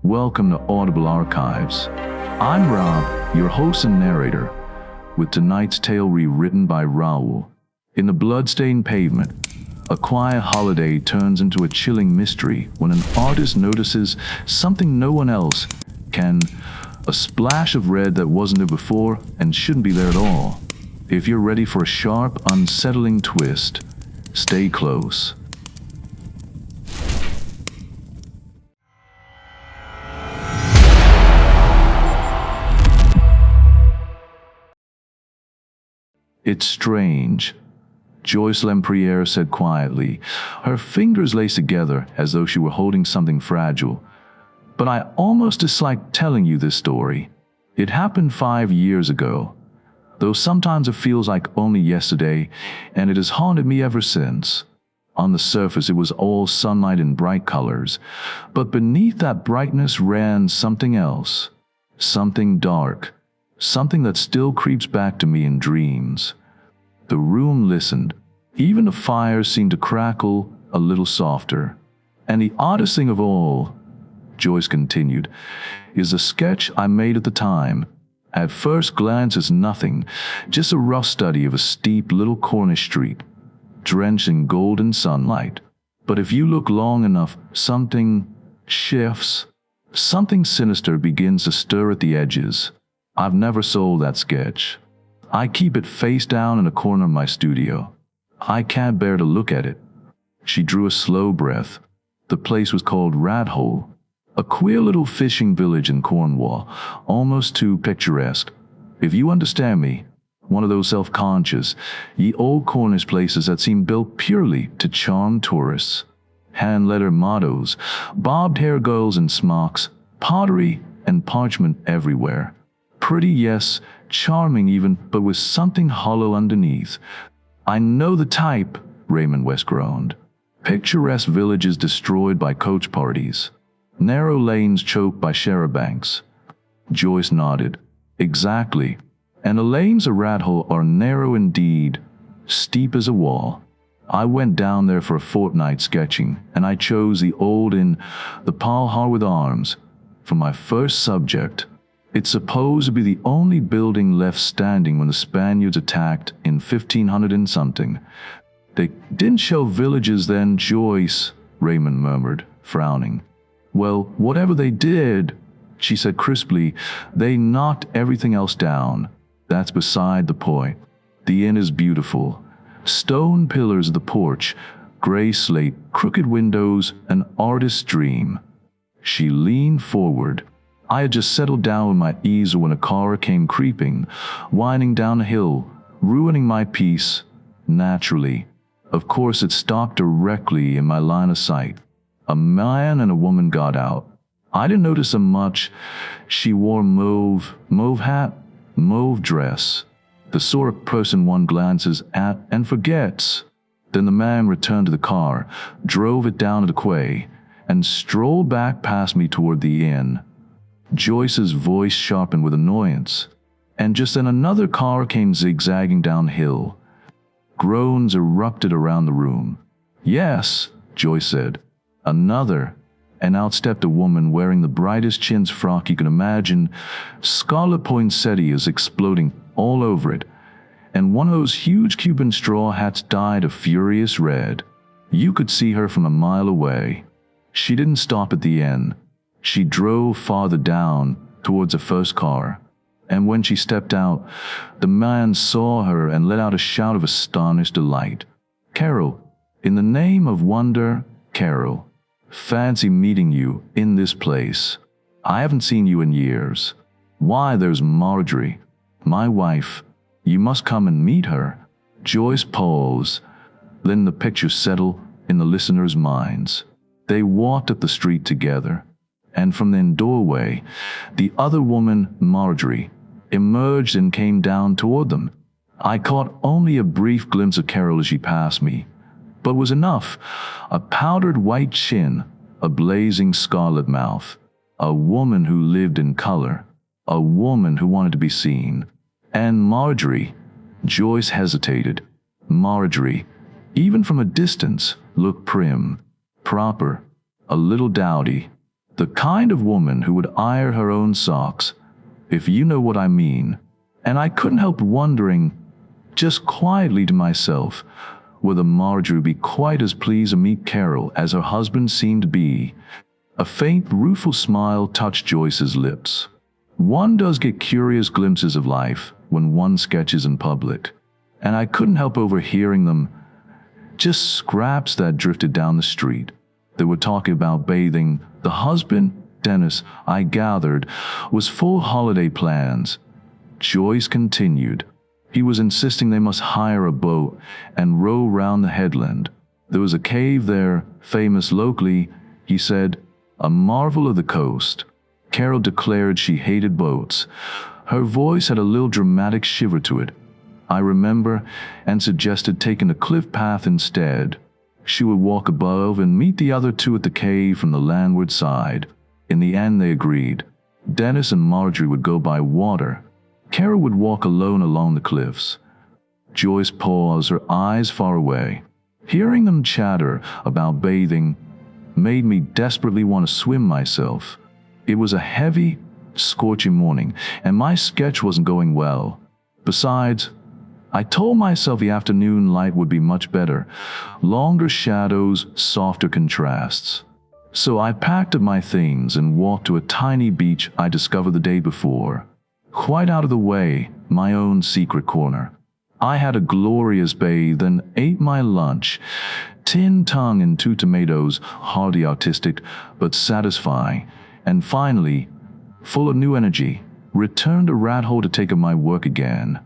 Welcome to Audible Archives. I'm Rob, your host and narrator, with tonight's tale rewritten by Raul. In the Bloodstained Pavement, a quiet holiday turns into a chilling mystery when an artist notices something no one else can. A splash of red that wasn't there before and shouldn't be there at all. If you're ready for a sharp, unsettling twist, stay close. It's strange, Joyce Lemprière said quietly, her fingers laced together as though she were holding something fragile. But I almost dislike telling you this story. It happened 5 years ago, though sometimes it feels like only yesterday, and it has haunted me ever since. On the surface it was all sunlight and bright colors, but beneath that brightness ran something else, something dark. Something that still creeps back to me in dreams. The room listened. Even the fire seemed to crackle a little softer. And the oddest thing of all, Joyce continued, is a sketch I made at the time. At first glance it's nothing, just a rough study of a steep little Cornish street, drenched in golden sunlight. But if you look long enough, something shifts. Something sinister begins to stir at the edges. I've never sold that sketch. I keep it face down in a corner of my studio. I can't bear to look at it. She drew a slow breath. The place was called Rat Hole, a queer little fishing village in Cornwall, almost too picturesque. If you understand me, one of those self-conscious, ye old Cornish places that seem built purely to charm tourists. Hand-lettered mottos, bobbed-hair girls in smocks, pottery and parchment everywhere. Pretty, yes, charming even, but with something hollow underneath. I know the type, Raymond West groaned. Picturesque villages destroyed by coach parties. Narrow lanes choked by charabancs. Joyce nodded. Exactly. And the lanes of Rat Hole are narrow indeed, steep as a wall. I went down there for a fortnight sketching, and I chose the old inn, the Pall Har with Arms, for my first subject. It's supposed to be the only building left standing when the Spaniards attacked in 1500 and something. They didn't show villages then, Joyce, Raymond murmured, frowning. Well, whatever they did, she said crisply, they knocked everything else down. That's beside the point. The inn is beautiful. Stone pillars of the porch, gray slate, crooked windows, an artist's dream. She leaned forward. I had just settled down with my easel when a car came creeping, winding down a hill, ruining my peace. Naturally. Of course, it stopped directly in my line of sight. A man and a woman got out. I didn't notice them much. She wore mauve hat, mauve dress. The sort of person one glances at and forgets. Then the man returned to the car, drove it down to the quay, and strolled back past me toward the inn. Joyce's voice sharpened with annoyance, and just then another car came zigzagging downhill. Groans erupted around the room. Yes, Joyce said. Another. And out stepped a woman wearing the brightest chintz frock you can imagine. Scarlet poinsettias exploding all over it, and one of those huge Cuban straw hats dyed a furious red. You could see her from a mile away. She didn't stop at the inn. She drove farther down, towards the first car. And when she stepped out, the man saw her and let out a shout of astonished delight. Carol, in the name of wonder, Carol. Fancy meeting you in this place. I haven't seen you in years. Why, there's Marjorie, my wife. You must come and meet her. Joyce paused. Then the picture settled in the listeners' minds. They walked up the street together, and from the doorway, the other woman, Marjorie, emerged and came down toward them. I caught only a brief glimpse of Carol as she passed me, but was enough. A powdered white chin, a blazing scarlet mouth, a woman who lived in color, a woman who wanted to be seen. And Marjorie, Joyce hesitated. Marjorie, even from a distance, looked prim, proper, a little dowdy. The kind of woman who would iron her own socks, if you know what I mean. And I couldn't help wondering, just quietly to myself, whether Marjorie would be quite as pleased to meet Carol as her husband seemed to be. A faint, rueful smile touched Joyce's lips. One does get curious glimpses of life when one sketches in public, and I couldn't help overhearing them, just scraps that drifted down the street. They were talking about bathing. The husband, Dennis, I gathered, was full holiday plans. Joyce continued. He was insisting they must hire a boat and row round the headland. There was a cave there, famous locally, he said, a marvel of the coast. Carol declared she hated boats. Her voice had a little dramatic shiver to it, I remember, and suggested taking the cliff path instead. She would walk above and meet the other two at the cave from the landward side. In the end, they agreed. Dennis and Marjorie would go by water. Carol would walk alone along the cliffs. Joyce paused, her eyes far away. Hearing them chatter about bathing made me desperately want to swim myself. It was a heavy, scorching morning, and my sketch wasn't going well. Besides, I told myself the afternoon light would be much better. Longer shadows, softer contrasts. So I packed up my things and walked to a tiny beach I discovered the day before. Quite out of the way, my own secret corner. I had a glorious bathe and ate my lunch. Tin tongue and 2 tomatoes, hardly artistic, but satisfying. And finally, full of new energy, returned to Rat Hole to take up my work again.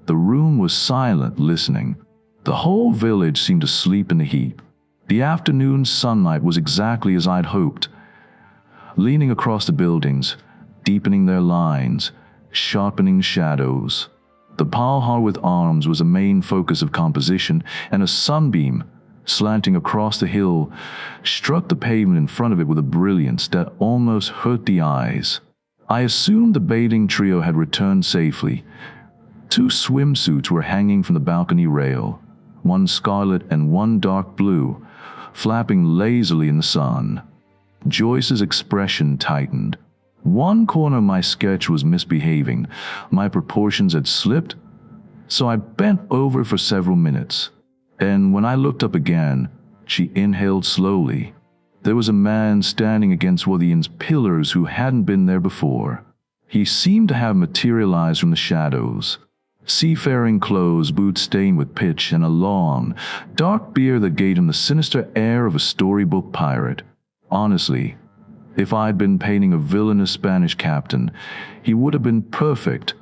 The room was silent, listening. The whole village seemed to sleep in the heap. The afternoon sunlight was exactly as I'd hoped. Leaning across the buildings, deepening their lines, sharpening shadows. The palhar with arms was a main focus of composition, and a sunbeam, slanting across the hill, struck the pavement in front of it with a brilliance that almost hurt the eyes. I assumed the bathing trio had returned safely. 2 swimsuits were hanging from the balcony rail, one scarlet and one dark blue, flapping lazily in the sun. Joyce's expression tightened. One corner of my sketch was misbehaving. My proportions had slipped, so I bent over for several minutes. And when I looked up again, she inhaled slowly. There was a man standing against one of the pillars who hadn't been there before. He seemed to have materialized from the shadows. Seafaring clothes, boots stained with pitch, and a long, dark beard that gave him the sinister air of a storybook pirate. Honestly, if I'd been painting a villainous Spanish captain, he would have been perfect.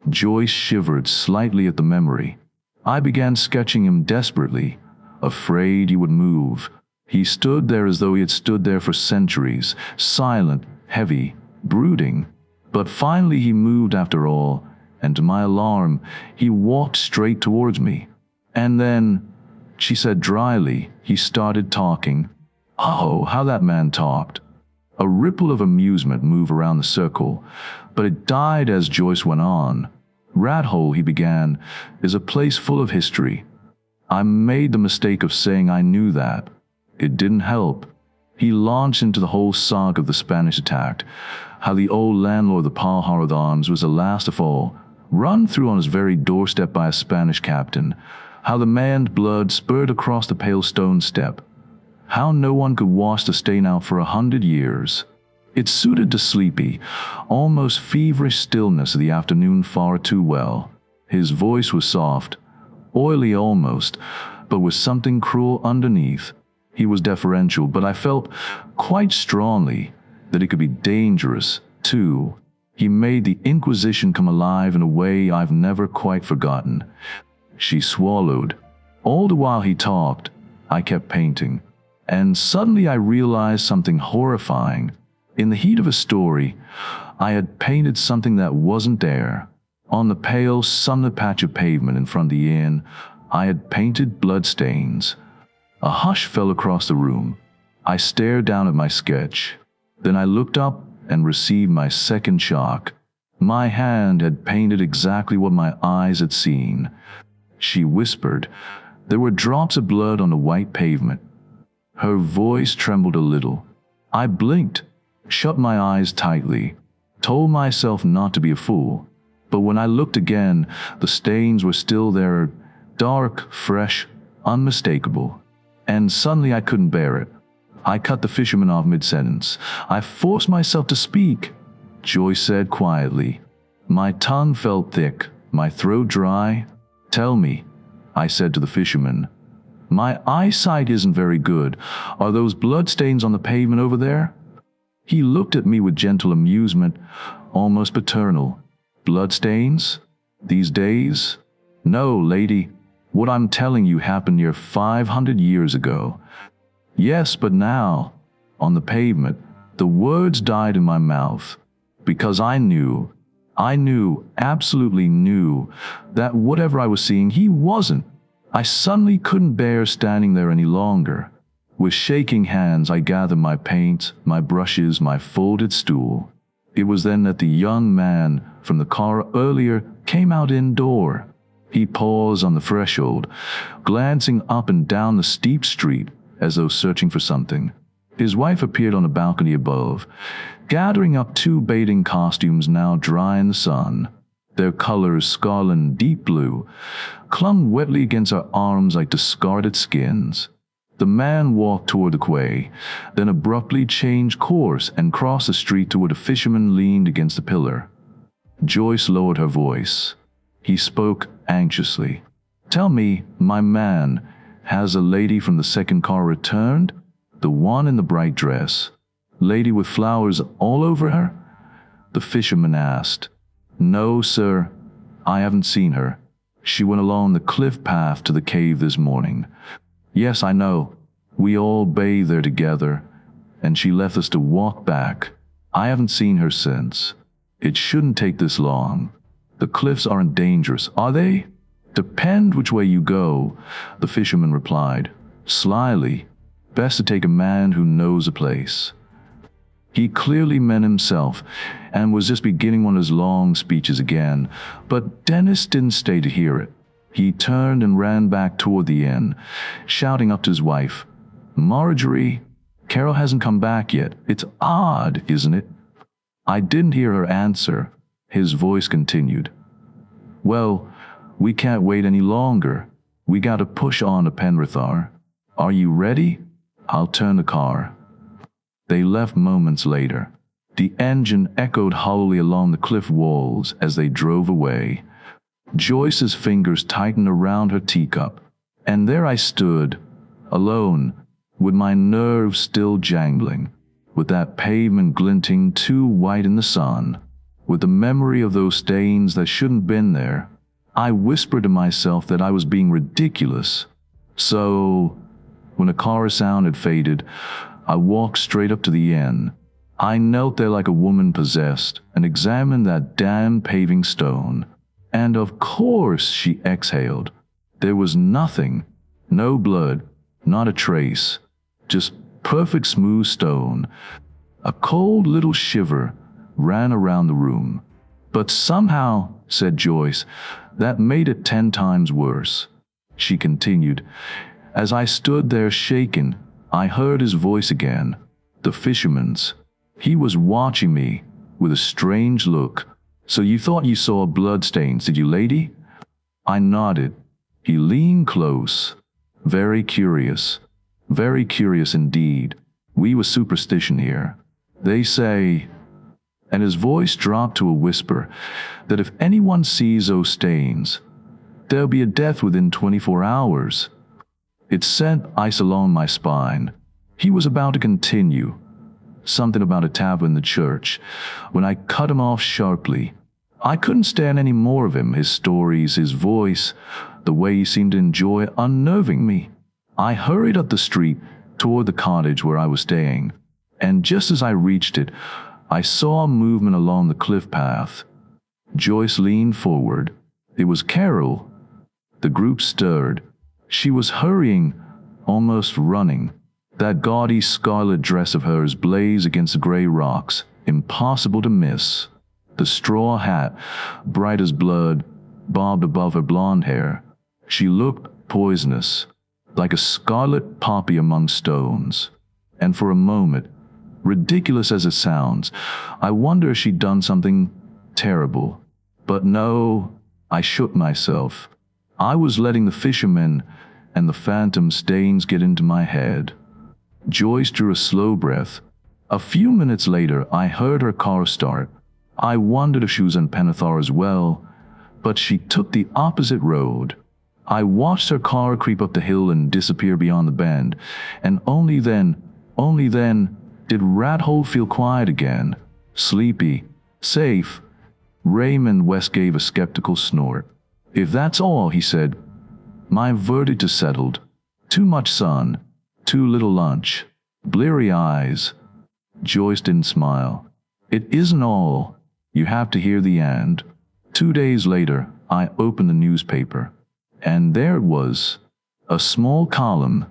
Joyce shivered slightly at the memory. I began sketching him desperately, afraid he would move. He stood there as though he had stood there for centuries, silent, heavy, brooding. But finally he moved after all, and to my alarm, he walked straight towards me. And then, she said dryly, he started talking. Oh, how that man talked. A ripple of amusement moved around the circle, but it died as Joyce went on. Rat Hole, he began, is a place full of history. I made the mistake of saying I knew that. It didn't help. He launched into the whole saga of the Spanish attack, how the old landlord of the Palhar with Arms was the last of all, run through on his very doorstep by a Spanish captain, how the man's blood spurted across the pale stone step, how no one could wash the stain out for 100 years. It suited the sleepy, almost feverish stillness of the afternoon far too well. His voice was soft, oily almost, but with something cruel underneath. He was deferential, but I felt quite strongly that it could be dangerous, too. He made the Inquisition come alive in a way I've never quite forgotten. She swallowed. All the while he talked, I kept painting. And suddenly I realized something horrifying. In the heat of a story, I had painted something that wasn't there. On the pale, sunlit patch of pavement in front of the inn, I had painted bloodstains. A hush fell across the room. I stared down at my sketch. Then I looked up and received my second shock. My hand had painted exactly what my eyes had seen. She whispered. There were drops of blood on the white pavement. Her voice trembled a little. I blinked, shut my eyes tightly, told myself not to be a fool. But when I looked again, the stains were still there, dark, fresh, unmistakable. And suddenly I couldn't bear it. I cut the fisherman off mid-sentence. I forced myself to speak. Joyce said quietly. My tongue felt thick, my throat dry. Tell me, I said to the fisherman. My eyesight isn't very good. Are those bloodstains on the pavement over there? He looked at me with gentle amusement, almost paternal. Bloodstains? These days? No, lady. What I'm telling you happened near 500 years ago. Yes, but now, on the pavement, the words died in my mouth, because I knew, absolutely knew, that whatever I was seeing, he wasn't. I suddenly couldn't bear standing there any longer. With shaking hands, I gathered my paint, my brushes, my folded stool. It was then that the young man from the car earlier came out indoor. He paused on the threshold, glancing up and down the steep street as though searching for something. His wife appeared on a balcony above, gathering up 2 bathing costumes now dry in the sun. Their colors, scarlet and deep blue, clung wetly against her arms like discarded skins. The man walked toward the quay, then abruptly changed course and crossed the street to where the fisherman leaned against a pillar. Joyce lowered her voice. He spoke anxiously. Tell me, my man, has a lady from the second car returned? The one in the bright dress? Lady with flowers all over her? The fisherman asked. No, sir. I haven't seen her. She went along the cliff path to the cave this morning. Yes, I know. We all bathed there together, and she left us to walk back. I haven't seen her since. It shouldn't take this long. The cliffs aren't dangerous, are they? Depend which way you go, the fisherman replied, slyly. Best to take a man who knows a place. He clearly meant himself, and was just beginning one of his long speeches again, but Dennis didn't stay to hear it. He turned and ran back toward the inn, shouting up to his wife, Marjorie, Carol hasn't come back yet. It's odd, isn't it? I didn't hear her answer. His voice continued. Well, we can't wait any longer. We got to push on to Penrithar. Are you ready? I'll turn the car. They left moments later. The engine echoed hollowly along the cliff walls as they drove away. Joyce's fingers tightened around her teacup, and there I stood, alone, with my nerves still jangling, with that pavement glinting too white in the sun, with the memory of those stains that shouldn't been there. I whispered to myself that I was being ridiculous. So, when the car sound had faded, I walked straight up to the inn. I knelt there like a woman possessed and examined that damned paving stone. And of course, she exhaled. There was nothing. No blood, not a trace. Just perfect smooth stone. A cold little shiver ran around the room. But somehow, said Joyce, that made it 10 times worse. She continued, as I stood there shaken, I heard his voice again, the fisherman's. He was watching me with a strange look. So you thought you saw bloodstains, did you, lady? I nodded. He leaned close. Very curious indeed. We with superstition here. They say, and his voice dropped to a whisper, that if anyone sees those stains, there'll be a death within 24 hours. It sent ice along my spine. He was about to continue, something about a tablet in the church, when I cut him off sharply. I couldn't stand any more of him, his stories, his voice, the way he seemed to enjoy unnerving me. I hurried up the street toward the cottage where I was staying, and just as I reached it, I saw a movement along the cliff path. Joyce leaned forward. It was Carol. The group stirred. She was hurrying, almost running. That gaudy scarlet dress of hers blazed against the gray rocks, impossible to miss. The straw hat, bright as blood, bobbed above her blonde hair. She looked poisonous, like a scarlet poppy among stones. And for a moment, Ridiculous as it sounds, I wonder if she'd done something terrible. But no, I shook myself. I was letting the Fisherman and the phantom stains get into my head. Joyce drew a slow breath. A few minutes later, I heard her car start. I wondered if she was in Penethar as well, but she took the opposite road. I watched her car creep up the hill and disappear beyond the bend, and only then did Rathole feel quiet again, sleepy, safe. Raymond West gave a skeptical snort. "If that's all," he said, "my verdict is settled. Too much sun, too little lunch, bleary eyes." Joyce didn't smile. "It isn't all. You have to hear the end." 2 days later, I opened the newspaper, and there it was, a small column.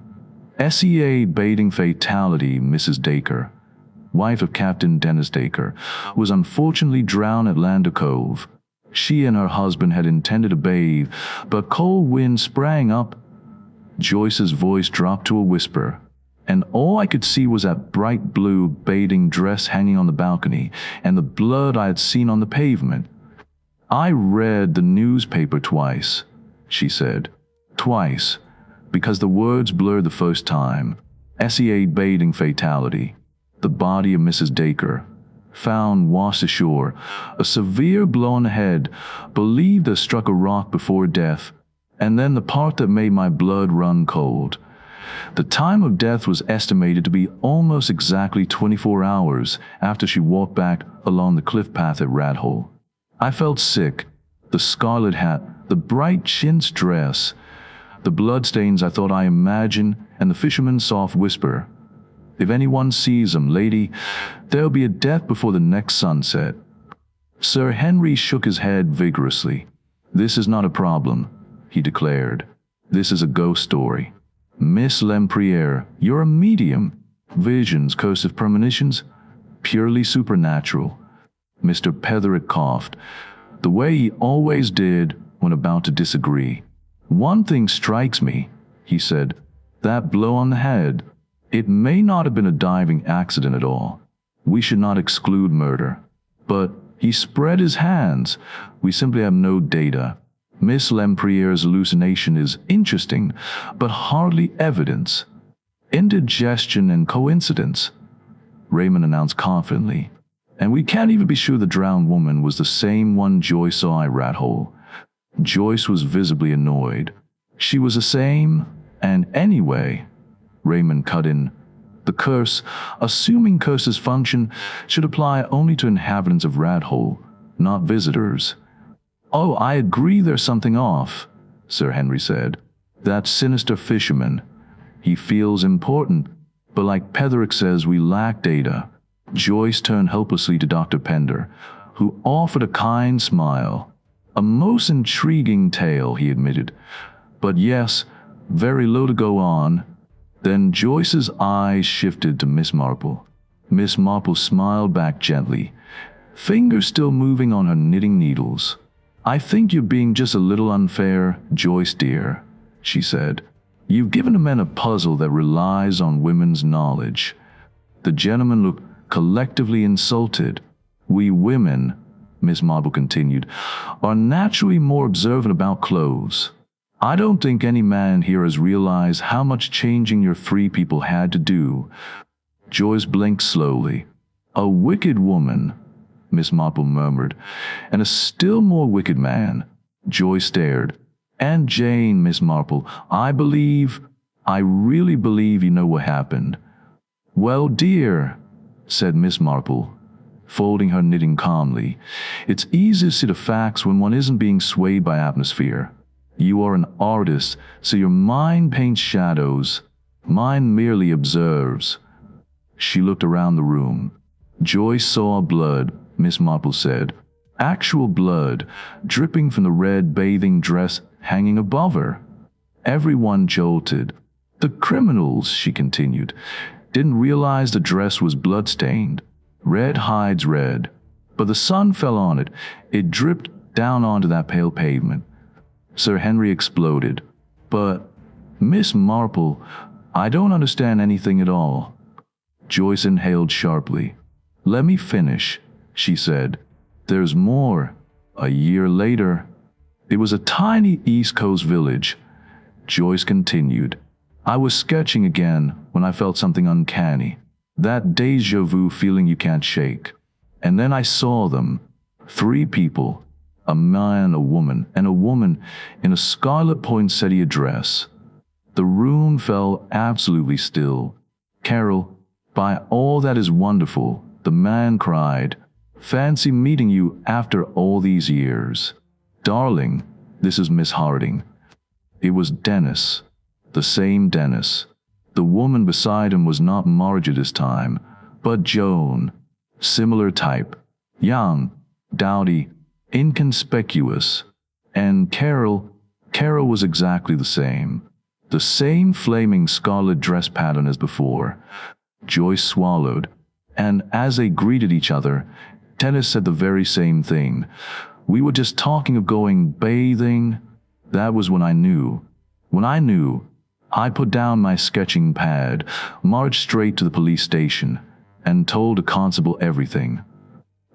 SEA baiting fatality. Mrs. Dacre, wife of Captain Dennis Dacre, was unfortunately drowned at Lander Cove. She and her husband had intended to bathe, but cold wind sprang up. Joyce's voice dropped to a whisper, and all I could see was that bright blue bathing dress hanging on the balcony and the blood I had seen on the pavement. "I read the newspaper twice," she said. "Twice, because the words blurred the first time. SEA bathing fatality. The body of Mrs. Dacre, found washed ashore, a severe blow on the head, believed to struck a rock before death, and then the part that made my blood run cold. The time of death was estimated to be almost exactly 24 hours after she walked back along the cliff path at Rathole. I felt sick. The scarlet hat, the bright chintz dress, the bloodstains I thought I imagined, and the fisherman's soft whisper, 'If anyone sees him, lady, there'll be a death before the next sunset.'" Sir Henry shook his head vigorously. "This is not a problem," he declared. "This is a ghost story. Miss Lemprière, you're a medium. Visions, cursive premonitions, purely supernatural." Mr. Petherick coughed, the way he always did when about to disagree. "One thing strikes me," he said. "That blow on the head. It may not have been a diving accident at all. We should not exclude murder. But he spread his hands. We simply have no data. Miss Lemprière's hallucination is interesting, but hardly evidence. Indigestion and coincidence," Raymond announced confidently. "And we can't even be sure the drowned woman was the same one Joyce saw at Rathole." Joyce was visibly annoyed. "She was the same, and anyway," Raymond cut in, "the curse, assuming curse's function, should apply only to inhabitants of Rathole, not visitors." "Oh, I agree there's something off," Sir Henry said. "That sinister fisherman. He feels important, but like Petherick says, we lack data." Joyce turned helplessly to Dr. Pender, who offered a kind smile. "A most intriguing tale," he admitted. "But yes, very low to go on." Then Joyce's eyes shifted to Miss Marple. Miss Marple smiled back gently, fingers still moving on her knitting needles. "I think you're being just a little unfair, Joyce dear," she said. "You've given the men a puzzle that relies on women's knowledge." The gentlemen looked collectively insulted. "We women," Miss Marple continued, "are naturally more observant about clothes. I don't think any man here has realized how much changing your three people had to do." Joyce blinked slowly. "A wicked woman," Miss Marple murmured, "and a still more wicked man." Joyce stared. "And Jane, Miss Marple, I really believe you know what happened." "Well, dear," said Miss Marple, folding her knitting calmly, "it's easy to see the facts when one isn't being swayed by atmosphere. You are an artist, so your mind paints shadows. Mine merely observes." She looked around the room. "Joyce saw blood," Miss Marple said. "Actual blood, dripping from the red bathing dress hanging above her." Everyone jolted. "The criminals," she continued, "didn't realize the dress was blood-stained. Red hides red. But the sun fell on it. It dripped down onto that pale pavement." Sir Henry exploded. "But, Miss Marple, I don't understand anything at all." Joyce inhaled sharply. "Let me finish," she said. "There's more." A year later, it was a tiny East Coast village. Joyce continued. "I was sketching again when I felt something uncanny. That déjà vu feeling you can't shake. And then I saw them. 3 people. A man, a woman, and a woman in a scarlet poinsettia dress. The room fell absolutely still. Carol, by all that is wonderful," the man cried. "Fancy meeting you after all these years. Darling, this is Miss Harding." It was Dennis. The same Dennis. The woman beside him was not Margie this time, but Joan. Similar type. Young, dowdy, inconspicuous. And Carol was exactly the same. The same flaming scarlet dress pattern as before. Joyce swallowed, and as they greeted each other, Dennis said the very same thing. "We were just talking of going bathing." That was when I knew. When I knew, I put down my sketching pad, marched straight to the police station, and told the constable everything.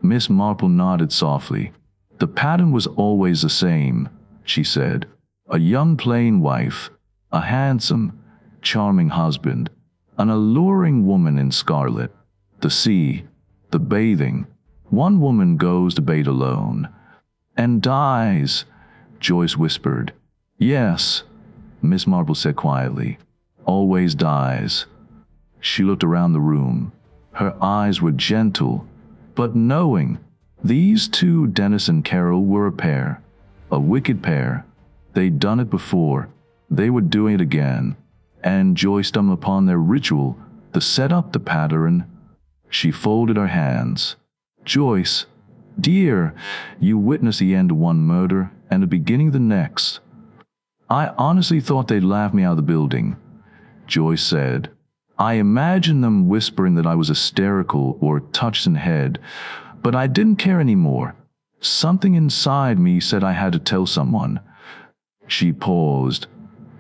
Miss Marple nodded softly. "The pattern was always the same," she said. "A young plain wife, a handsome, charming husband, an alluring woman in scarlet. The sea, the bathing. One woman goes to bathe alone. And dies," Joyce whispered. "Yes," Miss Marple said quietly. "Always dies." She looked around the room. Her eyes were gentle, but knowing. These 2, Dennis and Carol, were a pair. A wicked pair. They'd done it before. They were doing it again. And Joyce stumbled upon their ritual, the setup, the pattern. She folded her hands. "Joyce, dear, you witnessed the end of one murder and the beginning of the next." "I honestly thought they'd laugh me out of the building," Joyce said. "I imagined them whispering that I was hysterical or touched in head, but I didn't care anymore. Something inside me said I had to tell someone." She paused,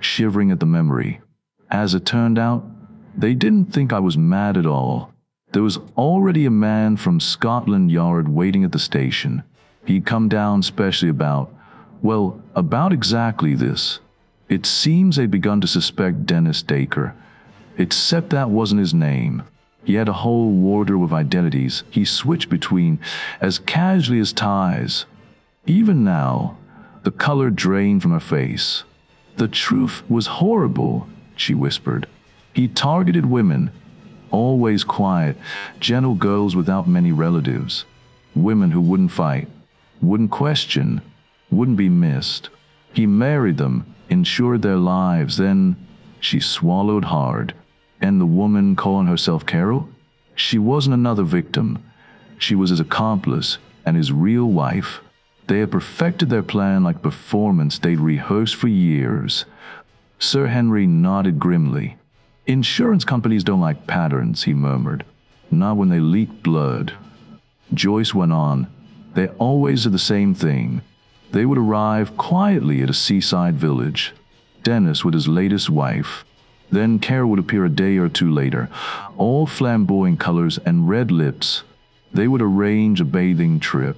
shivering at the memory. As it turned out, they didn't think I was mad at all. There was already a man from Scotland Yard waiting at the station. He'd come down specially about exactly this. It seems they'd begun to suspect Dennis Dacre, except that wasn't his name. He had a whole wardrobe of identities he switched between as casually as ties. Even now, the color drained from her face. "The truth was horrible," she whispered. "He targeted women, always quiet, gentle girls without many relatives. Women who wouldn't fight, wouldn't question, wouldn't be missed. He married them, insured their lives, then..." She swallowed hard. "And the woman calling herself Carol? She wasn't another victim. She was his accomplice and his real wife. They had perfected their plan like performance they'd rehearsed for years." Sir Henry nodded grimly. "Insurance companies don't like patterns," he murmured. "Not when they leak blood." Joyce went on. "They always did the same thing. They would arrive quietly at a seaside village. Dennis with his latest wife. Then Carol would appear a day or 2 later, all flamboyant colors and red lips. They would arrange a bathing trip,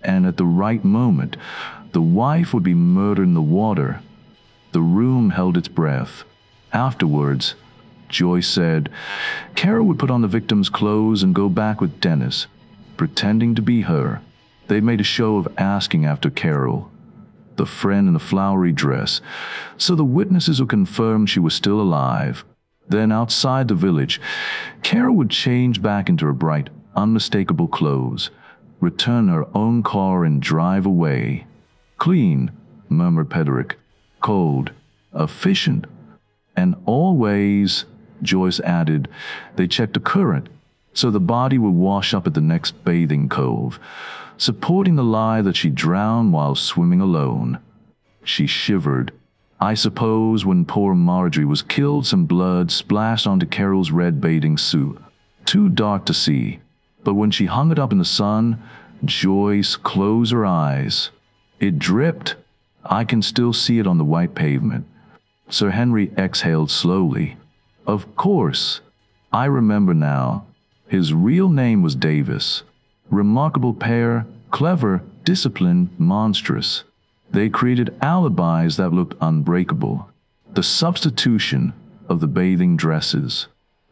and at the right moment, the wife would be murdered in the water. The room held its breath. Afterwards, Joyce said, Carol would put on the victim's clothes and go back with Dennis, pretending to be her. They made a show of asking after Carol, the friend in the flowery dress, so the witnesses would confirm she was still alive. Then outside the village, Carol would change back into her bright, unmistakable clothes, return her own car and drive away. "Clean," murmured Pederick. "Cold. Efficient. And always," Joyce added, "they checked the current, so the body would wash up at the next bathing cove, supporting the lie that she drowned while swimming alone." She shivered. "I suppose when poor Marjorie was killed, some blood splashed onto Carol's red bathing suit. Too dark to see. But when she hung it up in the sun, Joyce closed her eyes. It dripped. I can still see it on the white pavement." Sir Henry exhaled slowly. "Of course. I remember now. His real name was Davis. Remarkable pair, clever, disciplined, monstrous. They created alibis that looked unbreakable. The substitution of the bathing dresses.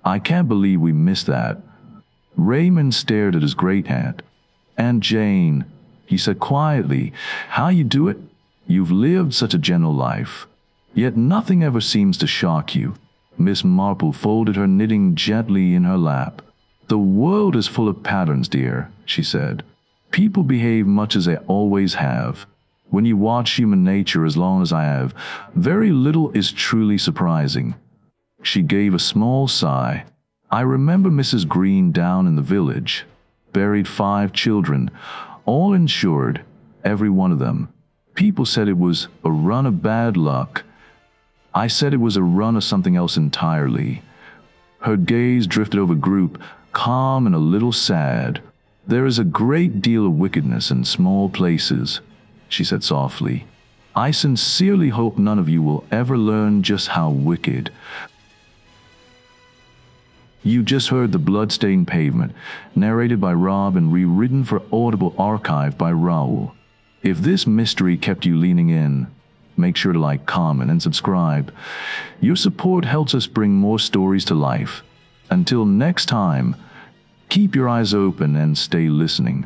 I can't believe we missed that. Raymond stared at his great aunt. "Aunt Jane," he said quietly, "how you do it? You've lived such a gentle life. Yet nothing ever seems to shock you." Miss Marple folded her knitting gently in her lap. "The world is full of patterns, dear," she said. "People behave much as they always have. When you watch human nature as long as I have, very little is truly surprising." She gave a small sigh. "I remember Mrs. Green down in the village. Buried 5 children, all insured, every one of them. People said it was a run of bad luck. I said it was a run of something else entirely." Her gaze drifted over group, calm and a little sad. "There is a great deal of wickedness in small places," she said softly. "I sincerely hope none of you will ever learn just how wicked." You just heard The Bloodstained Pavement, narrated by Rob and rewritten for Audible, archived by Raul. If this mystery kept you leaning in, make sure to like, comment, and subscribe. Your support helps us bring more stories to life. Until next time, keep your eyes open and stay listening.